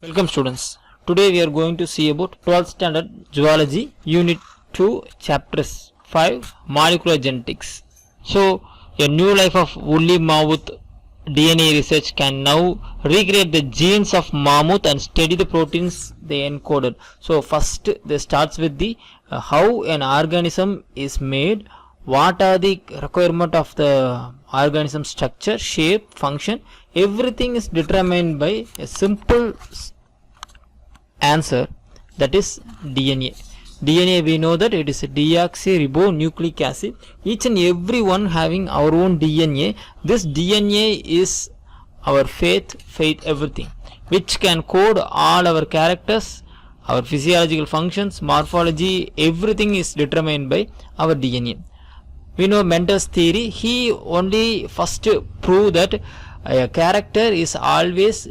Welcome students. Today we are going to see about 12th standard zoology unit 2 chapters 5 molecular genetics. So a new life of woolly mammoth DNA research can now recreate the genes of mammoth and study the proteins they encoded. So first they starts with the how an organism is made, what are the requirement of the organism structure, shape, function. Everything is determined by a simple answer, that is DNA. DNA we know that it is a deoxyribonucleic acid. Each and every one having our own DNA. This DNA is our faith everything, which can code all our characters, our physiological functions, morphology. Everything is determined by our DNA. We know Mendel's theory. He only first proved that a character is always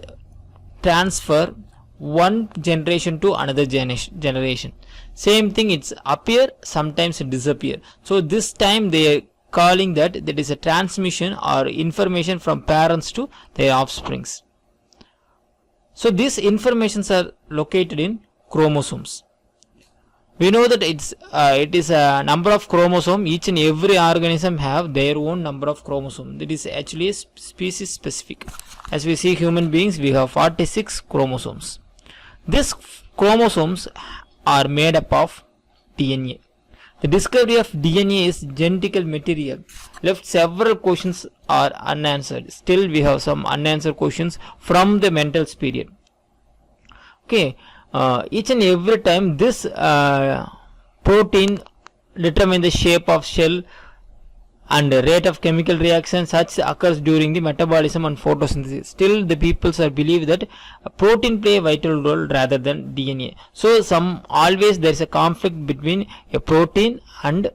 transfer one generation to another generation. Same thing, it's appear, sometimes it disappear. So this time they are calling that is a transmission or information from parents to their offsprings. So these informations are located in chromosomes. We know that it is a number of chromosomes. Each and every organism have their own number of chromosomes. That is actually species specific. As we see human beings, we have 46 chromosomes. These chromosomes are made up of DNA. The discovery of DNA is genetical material. Left several questions are unanswered. Still we have some unanswered questions from the Mendel's period. Okay. Each and every time this protein determine the shape of shell and the rate of chemical reaction such occurs during the metabolism and photosynthesis. Still the peoples are believe that protein play a vital role rather than DNA. So always there is a conflict between a protein and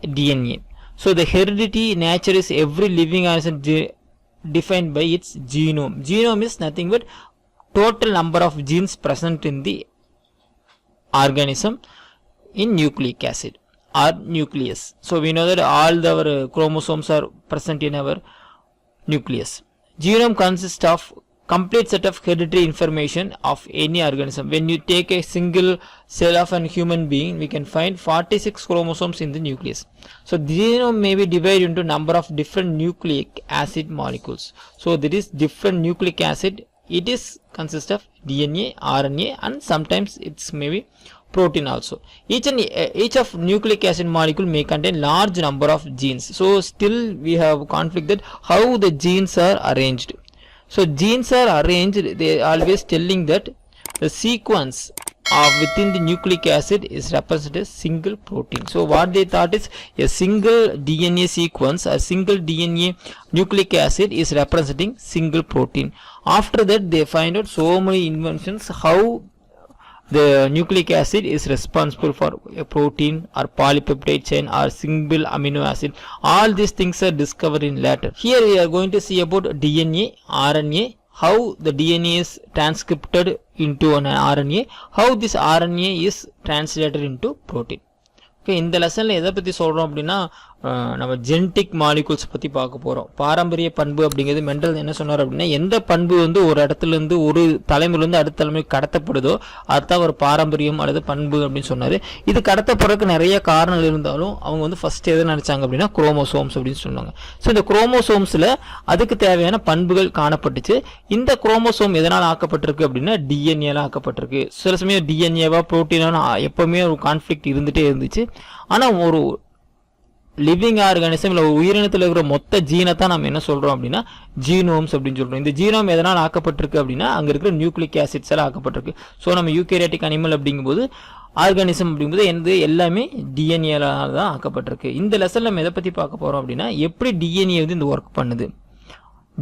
DNA. So the heredity nature is every living organism defined by its genome. Genome is nothing but total number of genes present in the organism in nucleic acid or nucleus. So we know that all our chromosomes are present in our nucleus. Genome consists of complete set of hereditary information of any organism. When you take a single cell of a human being, we can find 46 chromosomes in the nucleus. So the genome may be divided into number of different nucleic acid molecules. So there is different nucleic acid. It is consist of DNA, RNA, and sometimes it's maybe protein also. Each of nucleic acid molecule may contain large number of genes. So still we have conflict that how the genes are arranged. So genes are arranged, they are always telling that the sequence of within the nucleic acid is represented as single protein. So what they thought is a single DNA sequence, a single DNA nucleic acid is representing single protein. After that they find out so many inventions how the nucleic acid is responsible for a protein or polypeptide chain or single amino acid. All these things are discovered in later. Here we are going to see about DNA, RNA, how the DNA is transcripted into an RNA, how this RNA is translated into protein. Okay, இந்த லெசன்ல எதை பத்தி சொல்றோம் அப்படின்னா நம்ம genetic molecules பத்தி பார்க்க போறோம். பாரம்பரிய பண்பு அப்படிங்கிறது மெண்டல் என்ன சொன்னார் அப்படின்னா, எந்த பண்பு வந்து ஒரு இடத்துல இருந்து ஒரு தலைமுறையிலிருந்து அடுத்த தலைமுறைக்கு கடத்தப்படுதோ அதுதான் ஒரு பாரம்பரியம் அல்லது பண்பு அப்படின்னு சொன்னாரு. இது கடத்தப்படுறதுக்கு நிறைய காரணங்கள் இருந்தாலும் அவங்க வந்து ஃபர்ஸ்ட் எதை நினைச்சாங்க அப்படின்னா குரோமோசோம்ஸ் அப்படின்னு சொன்னாங்க. ஸோ இந்த குரோமோசோம்ஸ்ல அதுக்கு தேவையான பண்புகள் காணப்பட்டுச்சு. இந்த குரோமோசோம் எதனால் ஆக்கப்பட்டிருக்கு அப்படின்னா டிஎன்ஏல ஆக்கப்பட்டிருக்கு. சில சமயம் டிஎன்ஏவா புரோட்டீனா எப்பவுமே ஒரு கான்ஃபிளிக்ட் இருந்துட்டே இருந்துச்சு. ஆனா ஒரு லிவிங் ஆர்கானிசம் இல்லை உயிரினத்தில் இருக்கிற மொத்த ஜீனை தான் நம்ம என்ன சொல்றோம் அப்படின்னா ஜீனோம்ஸ் அப்படின்னு சொல்றோம். இந்த ஜீனோம் எதனால் ஆக்கப்பட்டிருக்கு அப்படின்னா அங்க இருக்கிற நியூக்ளிக் ஆசிட்ஸ் எல்லாம் ஆக்கப்பட்டிருக்கு. ஸோ நம்ம யூகேரியாட்டிக் அனிமல் அப்படிங்கும்போது ஆர்கானிசம் அப்படிங்கும்போது எல்லாமே டிஎன்ஏல தான் ஆக்கப்பட்டிருக்கு. இந்த லெசன்ல நம்ம எதை பத்தி பார்க்க போறோம் அப்படின்னா எப்படி டிஎன்ஏ வந்து இந்த ஒர்க் பண்ணுது,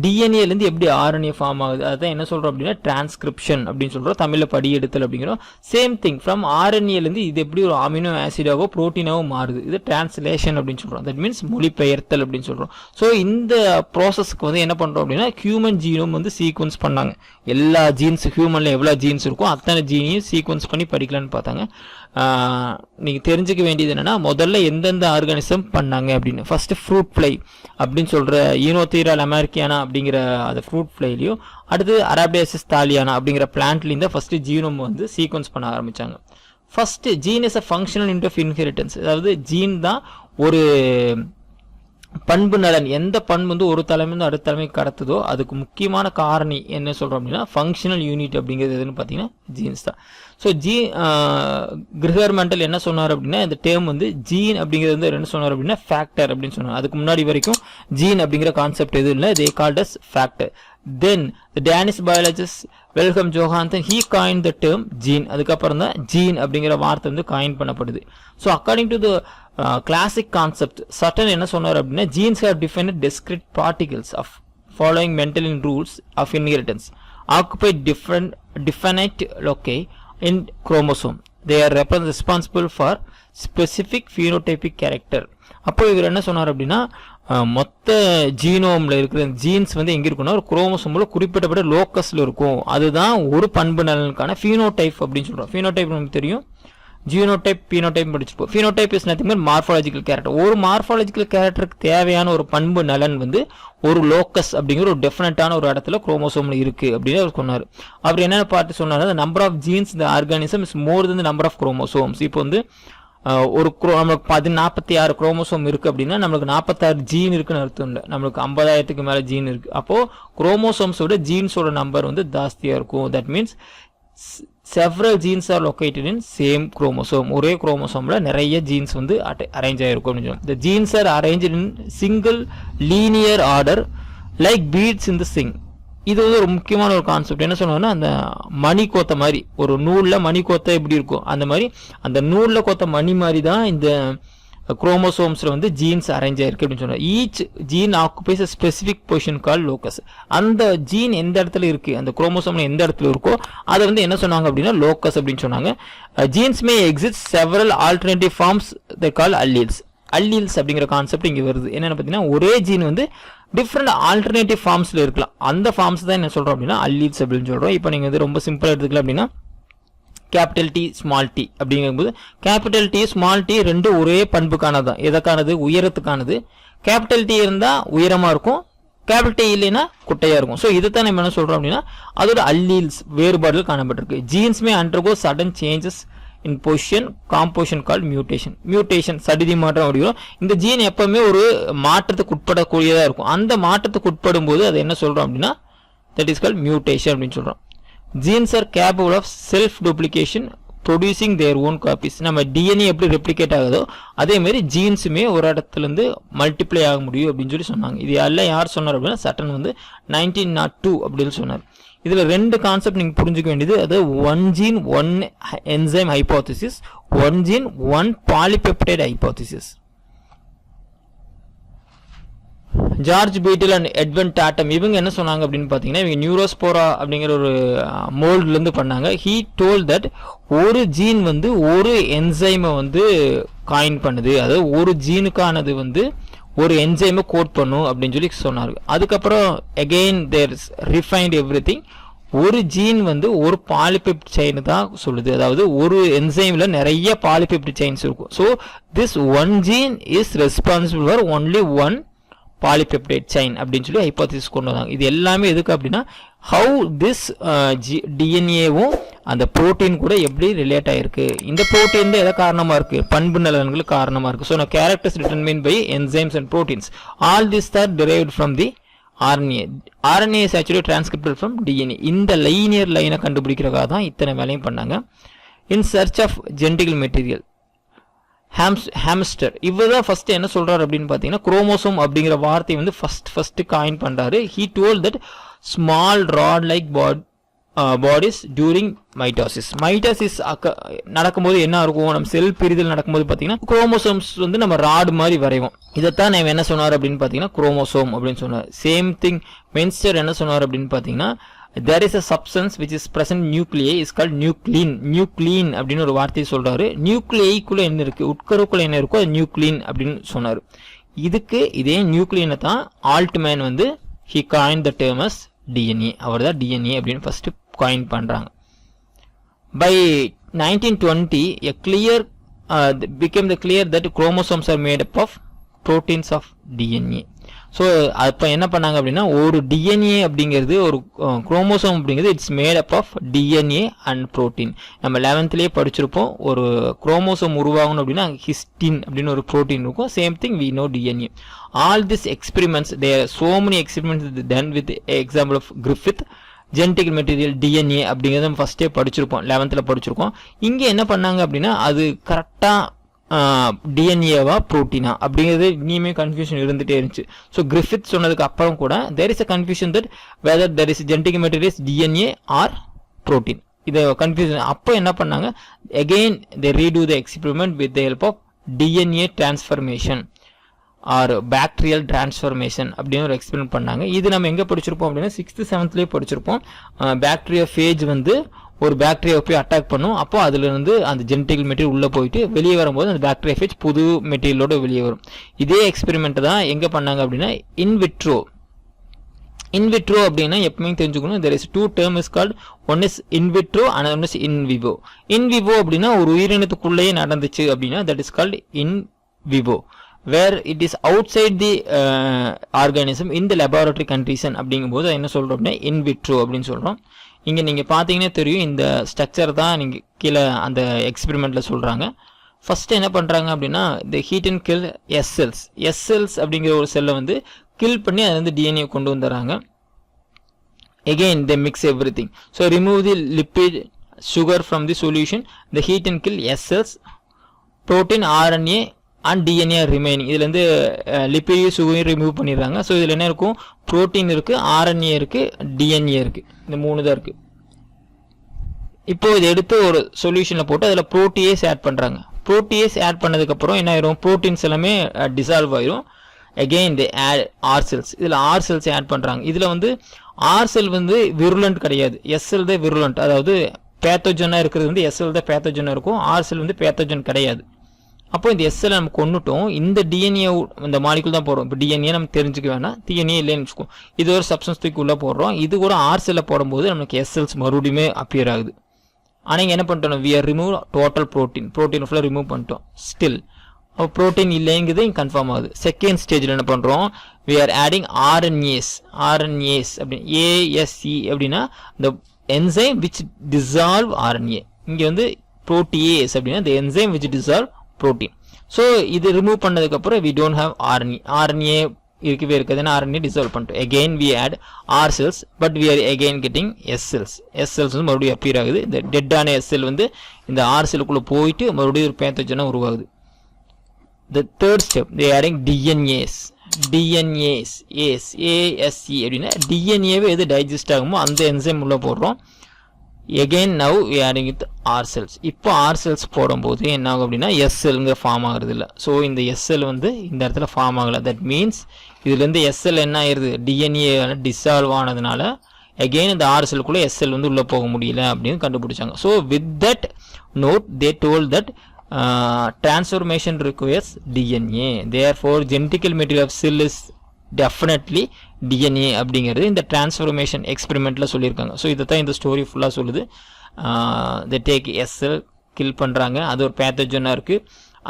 டிஎன்ஏலேருந்து எப்படி ஆர்என்ஏ ஃபார்ம் ஆகுது, அதுதான் என்ன சொல்கிறோம் அப்படின்னா டிரான்ஸ்கிரிப்ஷன் அப்படின்னு சொல்கிறோம், தமிழில் படி எடுத்தல் அப்படிங்கிறோம். சேம் திங் ஃப்ரம் ஆர்என்ஏலேருந்து இது எப்படி ஒரு அமினோ ஆசிடாவோ புரோட்டீனாவோ மாறுது, இது டிரான்ஸ்லேஷன் அப்படின்னு சொல்கிறோம். தட் மீன்ஸ் மொழிபெயர்த்தல் அப்படின்னு சொல்கிறோம். ஸோ இந்த ப்ராசஸ்க்கு வந்து என்ன பண்ணுறோம் அப்படின்னா ஹியூமன் ஜீனோம் வந்து சீக்வன்ஸ் பண்ணாங்க. எல்லா ஜீன்ஸ் ஹியூமனில் எவ்வளோ ஜீன்ஸ் இருக்கும் அத்தனை ஜீனையும் சீக்வன்ஸ் பண்ணி படிக்கலான்னு பார்த்தாங்க. நீங்கள் தெரிஞ்சுக்க வேண்டியது என்னென்னா முதல்ல எந்தெந்த ஆர்கானிசம் பண்ணாங்க அப்படின்னு. ஃபர்ஸ்ட் ஃப்ரூட் ஃப்ளை அப்படின்னு சொல்கிற ஈனோதீரா அமெரிக்கானா அப்படிங்கிற அந்த ஃப்ரூட் ஃப்ளைலையும் அடுத்து அரபிடேசிஸ் தாலியானா அப்படிங்கிற பிளான்ட்லேருந்து ஃபஸ்ட்டு ஜீனோம் வந்து சீக்வன்ஸ் பண்ண ஆரம்பித்தாங்க. First gene is a functional unit of inheritance. அதாவது ஜீன் தான் ஒரு பண்பு நலன். எந்த பண்பு வந்து ஒரு தலைமையிலிருந்து அடுத்த தலைமைக்கு கடத்துதோ அதுக்கு முக்கியமான காரணி என்ன சொல்கிறோம் அப்படின்னா ஃபங்க்ஷனல் யூனிட் அப்படிங்கிறது எதுன்னு பார்த்தீங்கன்னா ஜீன்ஸ் தான். ஸோ கிரகர் மெண்டல் என்ன சொன்னார் அப்படின்னா இந்த டேர்ம் வந்து ஜீன் அப்படிங்கிறது வந்து என்ன சொன்னார் அப்படின்னா ஃபேக்டர் அப்படின்னு சொன்னார். அதுக்கு முன்னாடி வரைக்கும் ஜீன் அப்படிங்கிற கான்செப்ட் எதுவும் இல்லை, they called as factor. Then the Danish biologist Wilhelm Johansen he coined the term gene. அதுக்கப்புறம் தான் ஜீன் அப்படிங்கிற வார்த்தை வந்து காயின் பண்ணப்படுது. So according to the classic concept Sutton என்ன சொன்னார் அப்படின்னா genes have defined discrete particles of following Mendel in rules of inheritance occupy definite loci in chromosome. They are responsible for specific phenotypic character. அப்போ இவர் என்ன சொன்னார் அப்படின்னா மொத்த ஜீனோமில் இருக்கிற ஜீன்ஸ் வந்து எங்கே இருக்குன்னா ஒரு குரோமோசோமில் குறிப்பிட்டப்பட்ட லோக்கஸில் இருக்கும். அதுதான் ஒரு பண்பு நலனுக்கான ஃபீனோடைப் அப்படின்னு சொல்கிறோம். ஃபீனோடைப் நமக்கு தெரியும், ஜீனோடைப் பீனோடைப் படிச்சிருப்போம். Phenotype is nothing but morphological character. ஒரு மார்ஃபாலஜிக்கல் கேரக்டருக்கு தேவையான ஒரு பண்பு நலன் வந்து ஒரு லோக்கஸ் அப்படிங்கிற ஒரு டெஃபினட்டான ஒரு இடத்துல குரோமோசோமில் இருக்குது அப்படின்னு அவர் சொன்னார். அவர் என்ன பார்த்து சொன்னார், the number of genes in the organism is more than the number of chromosomes. இப்போ வந்து ஒரு நம்மளுக்கு 46 குரோமோசோம் இருக்குது அப்படின்னா நம்மளுக்கு 46 ஜீன் இருக்குன்னு அர்த்தம் இல்லை, நம்மளுக்கு 50,000க்கு மேலே ஜீன் இருக்குது. அப்போது குரோமோசோம்ஸோட ஜீன்ஸோட நம்பர் வந்து ஜாஸ்தியாக இருக்கும். That means several genes are located in same chromosome. ஒரே குரோமோசோமில் நிறைய ஜீன்ஸ் வந்து அரேஞ்ச் ஆகிருக்கும் அப்படின்னு சொல்லுவோம். The genes are arrange in single linear order like beads in the சிங். இது வந்து ஒரு முக்கியமான ஒரு கான்செப்ட். என்ன சொன்னோன்னா அந்த மணி கோத்த மாதிரி ஒரு நூலில் மணி கோத்த எப்படி இருக்கும் அந்த மாதிரி அந்த நூலில் கோத்த மணி மாதிரி தான் இந்த குரோமோசோம்ஸில் வந்து ஜீன்ஸ் அரேஞ்ச் ஆயிருக்கு அப்படின்னு சொன்னார். Each gene occupies a specific position call locus. அந்த ஜீன் எந்த இடத்துல இருக்குது, அந்த குரோமோசோமில் எந்த இடத்துல இருக்கோ அதை வந்து என்ன சொன்னாங்க அப்படின்னா லோக்கஸ் அப்படின்னு சொன்னாங்க. ஜீன்ஸ் மே எக்ஸிஸ்ட் செவரல் ஆல்டர்னேட்டிவ் ஃபார்ம்ஸ் தே கால் அல்லீல்ஸ். அல்லீல்ஸ் அப்படிங்கிற கான்செப்ட் இங்கே வருது. என்னென்னு பார்த்தீங்கன்னா ஒரே ஜீன் வந்து டிஃப்ரெண்ட் ஆல்டர்னேட்டிவ் ஃபார்ம்ஸில் இருக்கலாம். அந்த ஃபார்ம்ஸ் தான் என்ன சொல்கிறோம் அப்படின்னா அல்லீல்ஸ் அப்படின்னு சொல்கிறோம். இப்போ நீங்கள் வந்து ரொம்ப சிம்பிளாக எடுத்துக்கலாம் அப்படின்னா கேபிட்டல் டி ஸ்மால் டி அப்படிங்கும்போது கேபிட்டல் டி ஸ்மால் டி ரெண்டு ஒரே பண்புக்கானது தான். எதற்கானது? உயரத்துக்கானது. கேபிட்டல் டி இருந்தால் உயரமாக இருக்கும், கேபிட்டல் டி இல்லைன்னா குட்டையாக இருக்கும். ஸோ இதை தான் நம்ம என்ன சொல்கிறோம் அப்படின்னா அதோட அல்லீல்ஸ் வேறுபாடுகள் காணப்பட்டிருக்கு. Genes may undergo sudden changes in position composition call mutation. Mutation சடிதி மாற்றம் அப்படிங்கிறோம். இந்த ஜீன் எப்பவுமே ஒரு மாற்றத்துக்கு உட்படக்கூடியதாக இருக்கும். அந்த மாற்றத்துக்கு உட்படும் போது அதை என்ன சொல்கிறோம் அப்படின்னா தட் இஸ் கால் மியூட்டேஷன் அப்படின்னு சொல்கிறோம். Genes are capable of self duplication producing their own copies. நம்ம டிஎன்ஏ எப்படி ரெப்ளிகேட் ஆகுதோ அதேமாரி ஜீன்ஸுமே ஒரு இடத்துலேருந்து மல்டிப்ளை ஆக முடியும் அப்படின்னு சொல்லி சொன்னாங்க. இது எல்லாம் யார் சொன்னார் அப்படின்னா சட்டன் வந்து 1902 அப்படின்னு சொன்னார். இதில் ரெண்டு கான்செப்ட் நீங்கள் புரிஞ்சுக்க வேண்டியது, அது one gene one enzyme hypothesis, one gene one polypeptide hypothesis. George Beadle and எட்வன் டாட்டம் இவங்க என்ன சொன்னாங்க அப்படின்னு பார்த்தீங்கன்னா இவங்க நியூரோஸ்போரா அப்படிங்கிற ஒரு மோல்ட்லேருந்து பண்ணாங்க. ஹீ டோல் தட் ஒரு ஜீன் வந்து ஒரு என்சைமை வந்து காயின் பண்ணுது, அதாவது ஒரு ஜீனுக்கானது வந்து ஒரு என்சைமை கோட் பண்ணும் அப்படின்னு சொல்லி சொன்னார். அதுக்கப்புறம் அகெயின் தேர் ரிஃபைன்ட் எவ்ரி திங். ஒரு ஜீன் வந்து ஒரு பாலிபெப்ட் செயின் தான் சொல்லுது, அதாவது ஒரு என்சைமில் நிறைய பாலிபெப்ட் செயின்ஸ் இருக்கும். So this one gene is responsible for only one polypeptide chain அப்படின்னு சொல்லி ஹைப்போதிசிஸ் கொண்டு வந்தாங்க. இது எல்லாமே எதுக்கு அப்படின்னா ஹவு திஸ் டிஎன்ஏவும் அந்த புரோட்டீன் கூட எப்படி ரிலேட் ஆகிருக்கு, இந்த புரோட்டீன் தான் எதை காரணமாக இருக்குது, பண்பு நலன்களுக்கு காரணமாக இருக்குது. So characters determine by enzymes and proteins. All this are derived from the RNA. RNA is actually transcribed from DNA. இந்த லைனியர் லைனை கண்டுபிடிக்கிறதுக்காக தான் இத்தனை வேலையும் பண்ணாங்க. In search of genetical material ஹாம்ஸ்டர் இவர் தான் ஃபர்ஸ்ட் என்ன சொல்றாரு அப்படின்னு பார்த்தீங்கன்னா குரோமோசோம் அப்படிங்கிற வார்த்தையை வந்து ஃபர்ஸ்ட் காயின் பண்றாரு. He told that small rod like bodies during mitosis. Mitosis நடக்கும்போது என்ன இருக்கும், நம்ம செல் பிரிதல் நடக்கும்போது பார்த்தீங்கன்னா குரோமோசோம்ஸ் வந்து நம்ம ராடு மாதிரி வரைவோம். இதைத்தான் நான் என்ன சொன்னார் அப்படின்னு பார்த்தீங்கன்னா குரோமோசோம் அப்படின்னு சொன்னார். சேம் திங் மென்ஸ்டர் என்ன சொன்னார் அப்படின்னு பார்த்தீங்கன்னா there is a substance which is present in nuclei is called nuclein. nuclein அப்படின்னு ஒரு வார்த்தையை சொல்றாரு. நியூக்ளியைக்குள்ள என்ன இருக்கு, உட்கருக்குள்ள என்ன இருக்கோ அது நியூக்ளின் அப்படின்னு சொன்னார். இதுக்கு இதே நியூக்ளியனை தான் ஆல்ட்மேன் வந்து he coined the term as DNA. அவர் தான் DNA அப்படின்னு ஃபர்ஸ்ட் காயின் பண்றாங்க. By 1920 a clear became the clear that chromosomes are made up of proteins of DNA. So அப்போ என்ன பண்ணாங்க அப்படின்னா ஒரு டிஎன்ஏ அப்படிங்கிறது ஒரு குரோமோசோம் அப்படிங்கிறது it's made up of DNA and protein. நம்ம 11th படிச்சிருப்போம். ஒரு குரோமோசோம் உருவாகணும் அப்படின்னா ஹிஸ்டின் அப்படின்னு ஒரு ப்ரோட்டீன் இருக்கும். Same thing we know DNA. All this experiments there so many experiments done with example of Griffith genetic material DNA அப்படிங்கிறத நம்ம ஃபஸ்ட்டே படிச்சிருப்போம், 11th படிச்சிருக்கோம். இங்கே என்ன பண்ணாங்க அப்படின்னா அது கரெக்டாக டிஎன்ஏவா ப்ரோட்டீனா அப்படிங்கிறது இனிமே கன்ஃபியூஷன் இருந்துகிட்டே இருந்துச்சு. ஸோ கிரிஃபித் சொன்னதுக்கு அப்புறம் கூட there is a confusion that whether there is genetic materials DNA or protein. இதை கன்ஃபியூஷன் அப்போ என்ன பண்ணாங்க, again they redo the experiment with the help of DNA transformation or bacterial transformation அப்படின்னு ஒரு எக்ஸ்பெரிமெண்ட் பண்ணாங்க. இது நம்ம எங்கே படிச்சிருப்போம் அப்படின்னா 6th 7th படிச்சிருப்போம். பாக்டீரியா ஃபேஜ் வந்து ஒரு பாக்டீரியாவை போய் அட்டாக் பண்ணும். அப்போ அதுலேருந்து அந்த ஜெனடிக் மெட்டீரியல் உள்ளே போயிட்டு வெளியே வரும்போது அந்த பாக்டீரியா ஃபேஜ் புது மெட்டீரியலோட வெளியே வரும். இதே எக்ஸ்பெரிமெண்ட் தான் எங்கே பண்ணாங்க அப்படின்னா இன்விட்ரோ. இன்விட்ரோ அப்படின்னா எப்பவுமே தெரிஞ்சுக்கணும், there is two terms called one is in vitro and one is in vivo. in vivo அப்படின்னா ஒரு உயிரினத்துக்குள்ளேயே நடந்துச்சு அப்படின்னா that is called in vivo. where it is outside the organism in the laboratory condition அப்படிங்கும்போது என்ன சொல்கிறோம் அப்படின்னா in vitro அப்படின்னு சொல்கிறோம். இங்கே நீங்கள் பார்த்தீங்கன்னா தெரியும், இந்த ஸ்ட்ரக்சர் தான் நீங்கள் கீழே அந்த எக்ஸ்பெரிமெண்ட்டில் சொல்கிறாங்க. ஃபஸ்ட்டு என்ன பண்ணுறாங்க அப்படின்னா இந்த heat and kill S cells. S cells அப்படிங்கிற ஒரு செல்லை வந்து கில் பண்ணி அதை வந்து டிஎன்ஏ கொண்டு வந்துடுறாங்க. again they mix everything. so remove the lipid sugar from the solution, the heat and kill S cells, protein RNA and DNA remaining. இதுலேருந்து லிப்பிடையும் சுகரையும் ரிமூவ் பண்ணிடுறாங்க. ஸோ இதில் என்ன இருக்கும், ப்ரோட்டீன் இருக்குது, RNA இருக்குது, டிஎன்ஏ இருக்குது, இந்த 3 தான் இருக்குது. இப்போ இதை எடுத்து ஒரு சொல்யூஷனில் போட்டு அதில் ப்ரோட்டியேஸ் ஆட் பண்ணுறாங்க. ப்ரோட்டியேஸ் ஆட் பண்ணதுக்கப்புறம் என்ன ஆயிரும், ப்ரோட்டீன்ஸ் எல்லாமே டிசால்வ் ஆயிரும். again they add R cells. இதில் R cells ஆட் பண்ணுறாங்க. இதில் வந்து R cell வந்து விருலண்ட் கிடையாது, எஸ் செல் தான் விருலண்ட். அதாவது பேத்தோஜனாக இருக்கிறது வந்து எஸ் செல் தான் பேத்தோஜனாக இருக்கும், R cell வந்து பேத்தோஜன் கிடையாது. அப்போ இந்த எஸ் செல் நம்ம கொண்டுட்டோம், இந்த டிஎன்ஏ இந்த மாலிகுல் தான் போடுறோம். இப்போ டிஎன்ஏ நம்ம தெரிஞ்சுக்க வேணாம், டிஎன்ஏ இல்லைன்னு வச்சுக்கோம். இது ஒரு சப்ஸ்டன்ஸ் தூக்கி உள்ளே போடுறோம். இது கூட R cell போடும்போது நமக்கு எஸ் செல்ஸ் மறுபடியுமே அப்பியர் ஆகுது. ஆனால் இங்கே என்ன பண்ணிட்டோம், we are remove total protein ஃபுல்லாக ரிமூவ் பண்ணிட்டோம். ஸ்டில் அப்போ ப்ரோட்டீன் இல்லைங்கிறது இங்கே கன்ஃபார்ம் ஆகுது. செகண்ட் ஸ்டேஜில் என்ன பண்ணுறோம், we are adding RNAs அப்படின்னு ASE அப்படின்னா the enzyme which dissolve RNA. இங்கே வந்து protease அப்படின்னா the enzyme which dissolve protein. So இது ரிமூவ் பண்ணதுக்கப்புறம் we don't have RNA இருக்கவே இருக்காது, ஏன்னா RNA டிசால்வ் பண்ணிட்டோம். again we add R cells but we are again getting S cells. S cells வந்து மறுபடியும் அப்பியர் ஆகுது. இந்த டெட்டான S cell வந்து இந்த R செல்லுக்குள்ளே போயிட்டு மறுபடியும் ஒரு பேத்தோஜனாக உருவாகுது. the third step they are adding DNAs ASE அப்படின்னா டிஎன்ஏவே எது டைஜஸ்ட் ஆகுமோ அந்த என்சைம் உள்ளே போடுறோம். again now we are adding with R cells. இப்போ R cells போடும்போது என்ன ஆகும் அப்படின்னா எஸ் செல்ங்கிற ஃபார்ம் ஆகுறது இல்லை. ஸோ இந்த எஸ் செல் வந்து இந்த இடத்துல ஃபார்ம் ஆகலை. தட் மீன்ஸ் இதுலேருந்து எஸ் செல் என்ன ஆயிடுது, டிஎன்ஏ டிசால்வ் ஆனதுனால again இந்த R செல்லுக்குள்ளே எஸ் செல் வந்து உள்ளே போக முடியல அப்படின்னு கண்டுபிடிச்சாங்க. So with that note they told that transformation requires DNA. therefore genetical material of cell is definitely DNA அப்படிங்கிறது இந்த டிரான்ஸ்ஃபர்மேஷன் எக்ஸ்பெரிமெண்ட்டில் சொல்லியிருக்காங்க. ஸோ இதை தான் இந்த ஸ்டோரி ஃபுல்லாக சொல்லுது. they take S cell kill பண்ணுறாங்க, அது ஒரு பேத்தோஜனாக இருக்குது.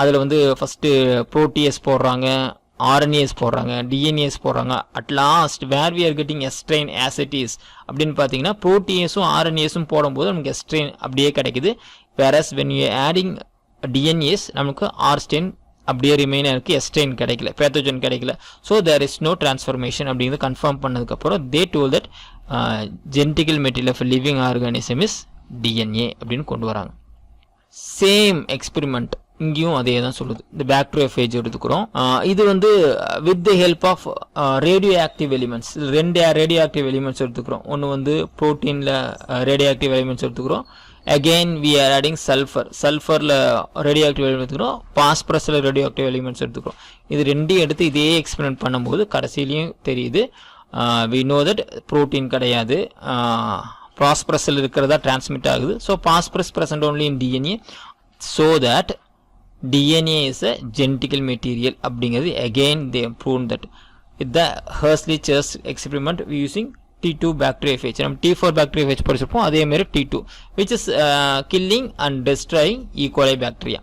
அதில் வந்து ஃபஸ்ட்டு ப்ரோட்டியஸ் போடுறாங்க, RNAs போடுறாங்க, DNAs போடுறாங்க. At last where we are getting S strain as it is அப்படின்னு பார்த்தீங்கன்னா ப்ரோட்டியஸும் RNAஸும் போடும்போது நமக்கு எஸ்ட்ரெயின் அப்படியே கிடைக்குது. Whereas when you adding DNAs நமக்கு R strain அப்படியே ரிமைனாக இருக்குது, எஸ்ட்ரெயின் கிடைக்கல, பேத்தோஜன் கிடைக்கல. So there is no transformation அப்படிங்கிறது கன்ஃபார்ம் பண்ணதுக்கப்புறம் they told that genetical material of living organism is DNA அப்படின்னு கொண்டு வராங்க. சேம் எக்ஸ்பெரிமெண்ட் இங்கேயும் அதே தான் சொல்லுது. இந்த பாக்டீரியோஃபேஜ் எடுத்துக்கிறோம். இது வந்து with the help of radio active elements. 2 radio active elements எடுத்துக்கிறோம். ஒன்று வந்து ப்ரோட்டீனில் ரேடியோ ஆக்டிவ் எலிமெண்ட்ஸ் எடுத்துக்கிறோம். again we are adding sulfurல radioactive element எடுத்துக்கிறோம், பாஸ்பரஸ்ல radioactive elements எடுத்துக்கிறோம். இது ரெண்டையும் எடுத்து இதே எக்ஸ்பெரிமெண்ட் பண்ணும்போது கடைசியிலையும் தெரியுது we know that protein கிடையாது, பாஸ்பரஸ்ல இருக்கிறதா டிரான்ஸ்மிட் ஆகுது. So phosphorus present only in DNA so that DNA is a genetical material அப்படிங்கிறது again they proved that with the Hershey-Church experiment using T2 bacteriophage. நம்ம T4 bacteriophage படிச்சிருப்போம், அதே மாதிரி T2 which is killing and destroying E. coli bacteria.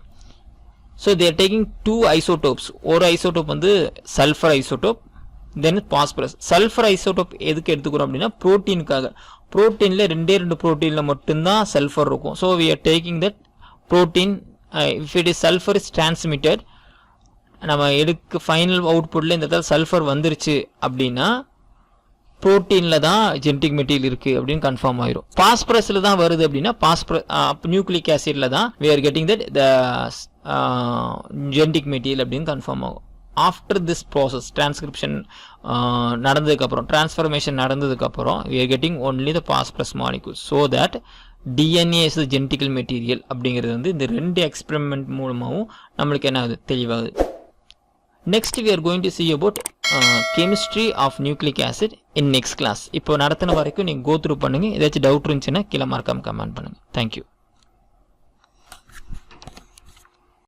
So they are taking two isotopes. ஒரு isotope வந்து sulfur isotope, then phosphorus. Sulfur isotope எதுக்கு எடுத்துக்கிறோம் அப்படின்னா புரோட்டீனுக்காக. புரோட்டீனில் ரெண்டு புரோட்டீனில் மட்டும்தான் சல்ஃபர் இருக்கும். So we are taking that protein, if it is sulfur is transmitted, நம்ம எடுக்க ஃபைனல் அவுட்புட்டில் இந்த இடத்துல சல்ஃபர் வந்துருச்சு அப்படின்னா புரோட்டீனில் தான் ஜெனட்டிக் மெட்டீரியல் இருக்குது அப்படின்னு கன்ஃபார்ம் ஆயிரும். பாஸ்பரஸில் தான் வருது அப்படின்னா நியூக்ளிக் ஆசிடில் தான் we are getting that the genetic material அப்படின்னு கன்ஃபார்ம் ஆகும். ஆஃப்டர் திஸ் ப்ராசஸ் டிரான்ஸ்கிரிப்ஷன் நடந்ததுக்கப்புறம், டிரான்ஸ்ஃபர்மேஷன் நடந்ததுக்கப்புறம் we are getting only the phosphorus molecules, so that DNA is the genetical material அப்படிங்கிறது வந்து இந்த ரெண்டு எக்ஸ்பெரிமெண்ட் மூலமாகவும் நம்மளுக்கு என்ன ஆகுது, தெளிவாகுது. Next we are going to see about chemistry of nucleic acid in next class. இப்போ நடத்தின வரைக்கும் நீங்கள் go through பண்ணுங்க. ஏதாச்சும் டவுட் இருந்துச்சுன்னா கீழே மறக்காம கமெண்ட் பண்ணுங்க. Thank you.